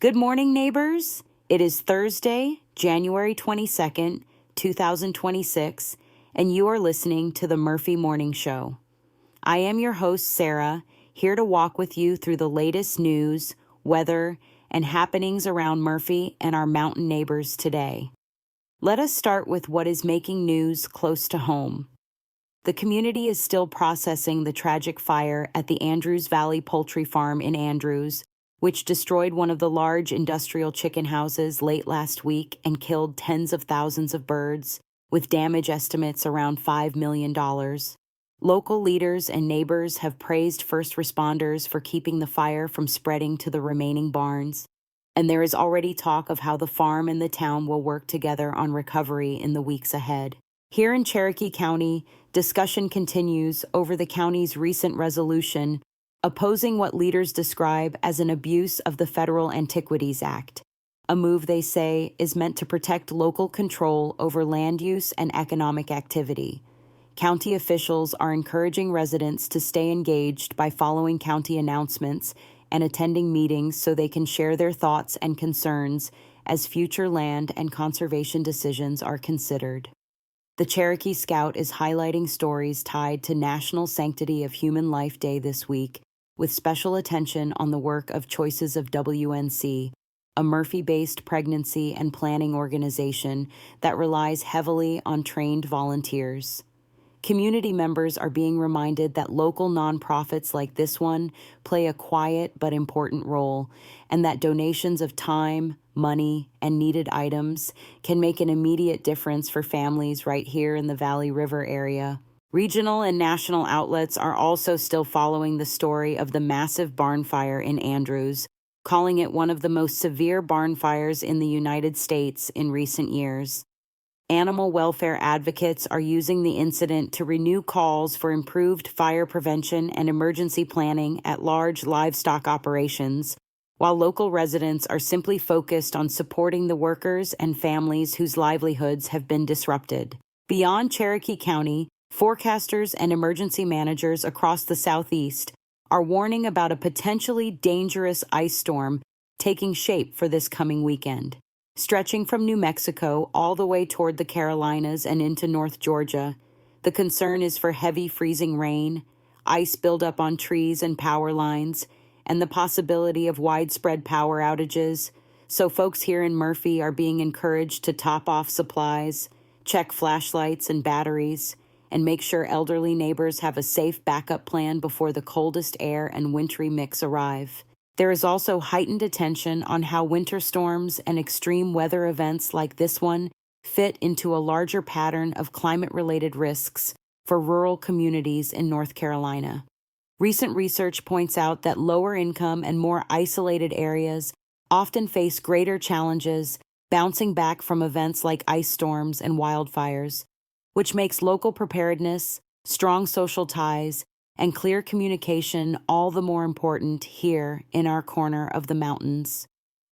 Good morning, neighbors. It is Thursday, January 22nd, 2026, and you are listening to the Murphy Morning Show. I am your host, Sara, here to walk with you through the latest news, weather, and happenings around Murphy and our mountain neighbors today. Let us start with what is making news close to home. The community is still processing the tragic fire at the Andrews Valley Poultry Farm in Andrews, which destroyed one of the large industrial chicken houses late last week and killed tens of thousands of birds, with damage estimates around $5 million. Local leaders and neighbors have praised first responders for keeping the fire from spreading to the remaining barns, and there is already talk of how the farm and the town will work together on recovery in the weeks ahead. Here in Cherokee County, discussion continues over the county's recent resolution opposing what leaders describe as an abuse of the federal Antiquities Act, a move they say is meant to protect local control over land use and economic activity. County officials are encouraging residents to stay engaged by following county announcements and attending meetings so they can share their thoughts and concerns as future land and conservation decisions are considered. The Cherokee Scout is highlighting stories tied to National Sanctity of Human Life Day this week, with special attention on the work of Choices of WNC, a Murphy-based pregnancy and planning organization that relies heavily on trained volunteers. Community members are being reminded that local nonprofits like this one play a quiet but important role, and that donations of time, money, and needed items can make an immediate difference for families right here in the Valley River area. Regional and national outlets are also still following the story of the massive barn fire in Andrews, calling it one of the most severe barn fires in the United States in recent years. Animal welfare advocates are using the incident to renew calls for improved fire prevention and emergency planning at large livestock operations, while local residents are simply focused on supporting the workers and families whose livelihoods have been disrupted. Beyond Cherokee County, forecasters and emergency managers across the southeast are warning about a potentially dangerous ice storm taking shape for this coming weekend. Stretching from New Mexico all the way toward the Carolinas and into North Georgia, the concern is for heavy freezing rain, ice buildup on trees and power lines, and the possibility of widespread power outages, so folks here in Murphy are being encouraged to top off supplies, check flashlights and batteries, and make sure elderly neighbors have a safe backup plan before the coldest air and wintry mix arrive. There is also heightened attention on how winter storms and extreme weather events like this one fit into a larger pattern of climate-related risks for rural communities in North Carolina. Recent research points out that lower-income and more isolated areas often face greater challenges bouncing back from events like ice storms and wildfires, which makes local preparedness, strong social ties, and clear communication all the more important here in our corner of the mountains.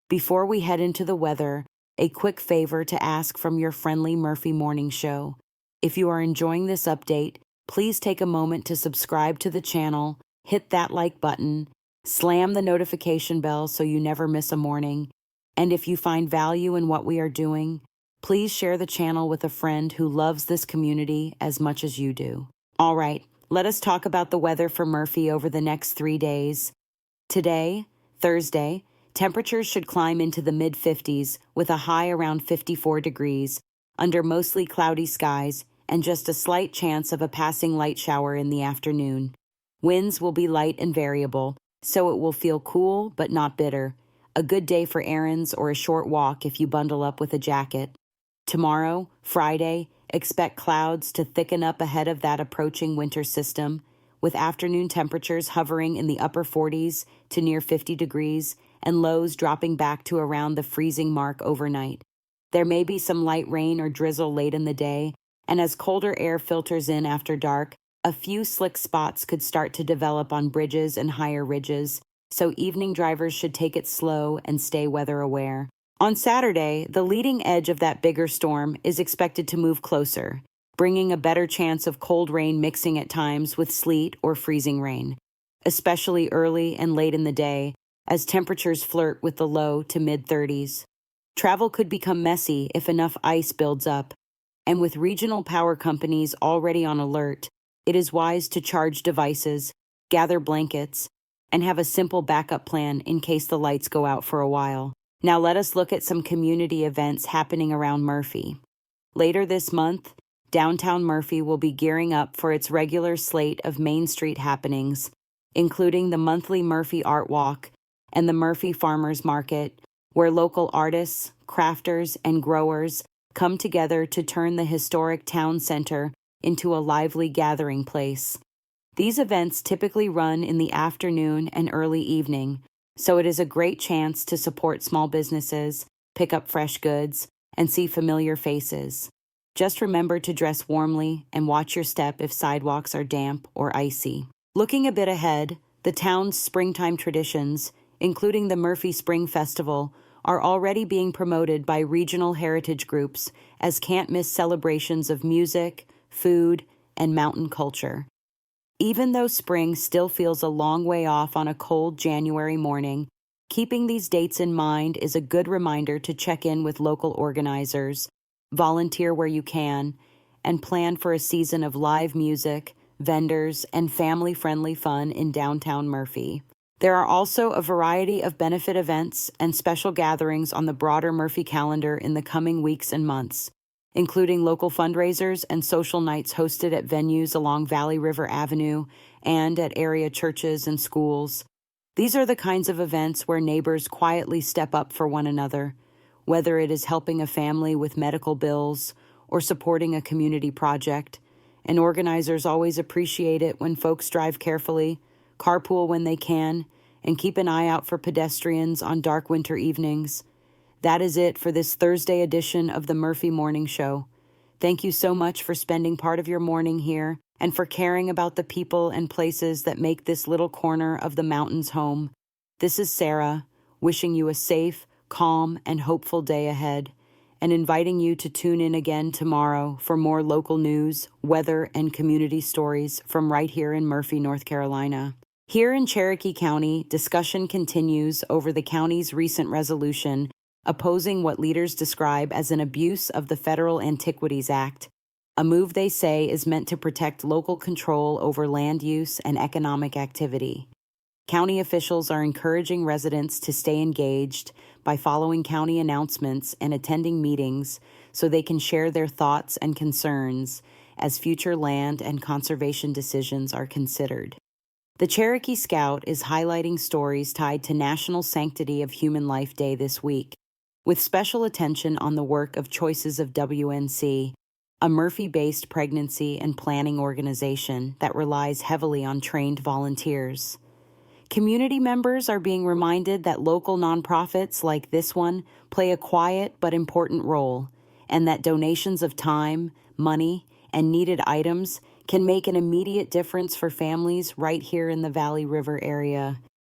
Before we head into the weather, a quick favor to ask from your friendly Murphy Morning Show. If you are enjoying this update, please take a moment to subscribe to the channel, hit that like button, slam the notification bell so you never miss a morning, and if you find value in what we are doing, please share the channel with a friend who loves this community as much as you do. All right, let us talk about the weather for Murphy over the next 3 days. Today, Thursday, temperatures should climb into the mid-50s with a high around 54 degrees, under mostly cloudy skies and just a slight chance of a passing light shower in the afternoon. Winds will be light and variable, so it will feel cool but not bitter. A good day for errands or a short walk if you bundle up with a jacket. Tomorrow, Friday, expect clouds to thicken up ahead of that approaching winter system, with afternoon temperatures hovering in the upper 40s to near 50 degrees and lows dropping back to around the freezing mark overnight. There may be some light rain or drizzle late in the day, and as colder air filters in after dark, a few slick spots could start to develop on bridges and higher ridges, so evening drivers should take it slow and stay weather aware. On Saturday, the leading edge of that bigger storm is expected to move closer, bringing a better chance of cold rain mixing at times with sleet or freezing rain. Especially early and late in the day, as temperatures flirt with the low to mid-30s. Travel could become messy if enough ice builds up, and with regional power companies already on alert, it is wise to charge devices, gather blankets, and have a simple backup plan in case the lights go out for a while. Now let us look at some community events happening around Murphy. Later this month, downtown Murphy will be gearing up for its regular slate of Main Street happenings, including the monthly Murphy Art Walk and the Murphy Farmers Market, where local artists, crafters, and growers come together to turn the historic town center into a lively gathering place. These events typically run in the afternoon and early evening, so it is a great chance to support small businesses, pick up fresh goods, and see familiar faces. Just remember to dress warmly and watch your step if sidewalks are damp or icy. Looking a bit ahead, the town's springtime traditions, including the Murphy Spring Festival, are already being promoted by regional heritage groups as can't-miss celebrations of music, food, and mountain culture. Even though spring still feels a long way off on a cold January morning, keeping these dates in mind is a good reminder to check in with local organizers, volunteer where you can, and plan for a season of live music, vendors, and family-friendly fun in downtown Murphy. There are also a variety of benefit events and special gatherings on the broader Murphy calendar in the coming weeks and months, including local fundraisers and social nights hosted at venues along Valley River Avenue and at area churches and schools. These are the kinds of events where neighbors quietly step up for one another, whether it is helping a family with medical bills or supporting a community project. And organizers always appreciate it when folks drive carefully, carpool when they can, and keep an eye out for pedestrians on dark winter evenings. That is it for this Thursday edition of the Murphy Morning Show. Thank you so much for spending part of your morning here and for caring about the people and places that make this little corner of the mountains home. This is Sara, wishing you a safe, calm, and hopeful day ahead, and inviting you to tune in again tomorrow for more local news, weather, and community stories from right here in Murphy, North Carolina. Here in Cherokee County, discussion continues over the county's recent resolution opposing what leaders describe as an abuse of the federal Antiquities Act, a move they say is meant to protect local control over land use and economic activity. County officials are encouraging residents to stay engaged by following county announcements and attending meetings so they can share their thoughts and concerns as future land and conservation decisions are considered. The Cherokee Scout is highlighting stories tied to National Sanctity of Human Life Day this week, with special attention on the work of Choices of WNC, a Murphy-based pregnancy and planning organization that relies heavily on trained volunteers. Community members are being reminded that local nonprofits like this one play a quiet but important role, and that donations of time, money, and needed items can make an immediate difference for families right here in the Valley River area.